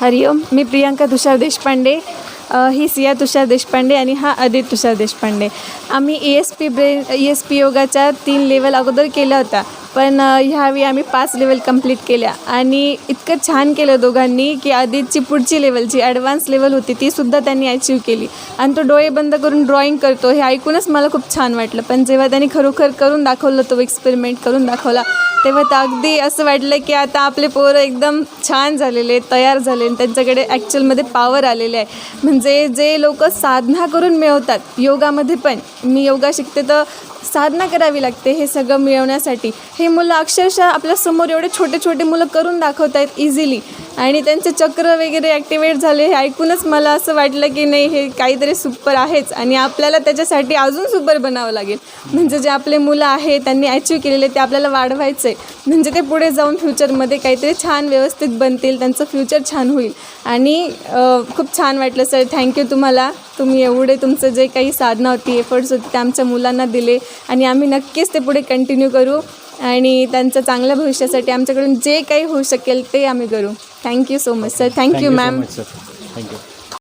हरिओम. मी प्रियांका तुषार देशपांडे. ही सिया तुषार देशपांडे आणि हा आदित्य तुषार देशपांडे. आम्ही ई एस पी योगाच्या 3 लेवल अगोदर केल्या होत्या, पण ह्यावेळी आम्ही 5 लेवल कंप्लीट केल्या आणि इतकं छान केलं दोघांनी की आदित्यची पुढची लेवल जी ॲडव्हान्स लेवल होती तीसुद्धा त्यांनी अचीव केली. आणि तो डोळे बंद करून ड्रॉइंग करतो हे ऐकूनच मला खूप छान वाटलं. पण जेव्हा त्यांनी खरोखर करून दाखवलं, तो एक्सपेरिमेंट करून दाखवला, तेव्हा तर अगदी असं वाटलं की आता आपले पोरं एकदम छान झालेले, तयार झाले आणि त्यांच्याकडे ॲक्च्युअलमध्ये पॉवर आलेले आहे. म्हणजे जे लोक साधना करून मिळवतात योगामध्ये, पण मी योगा शिकते तर साधना करावी लागते हे सगळं मिळवण्यासाठी. हे मुलं अक्षरशः आपल्यासमोर एवढे छोटे छोटे मुलं करून दाखवत आहेत इझिली आणि त्यांचे चक्र वगैरे ॲक्टिवेट झाले हे ऐकूनच मला असं वाटलं की नाही, हे काहीतरी सुपर आहेच आणि आपल्याला त्याच्यासाठी अजून सुपर बनावं लागेल. म्हणजे जे आपले मुलं आहे त्यांनी अचीव केलेले ते आपल्याला वाढवायचं आहे. म्हणजे ते पुढे जाऊन फ्युचरमध्ये काहीतरी छान व्यवस्थित बनतील, त्यांचं फ्युचर छान होईल. आणि खूप छान वाटलं सर, थँक्यू तुम्हाला. तुम्ही एवढे तुमचं जे काही साधना होती, एफर्ट्स होते ते आमच्या मुलांना दिले आणि आम्ही नक्कीच ते पुढे कंटिन्यू करू आणि त्यांचं चांगल्या भविष्यासाठी आमच्याकडून जे काही होऊ शकेल ते आम्ही करू. Thank you so much sir. Thank you ma'am. Thank you.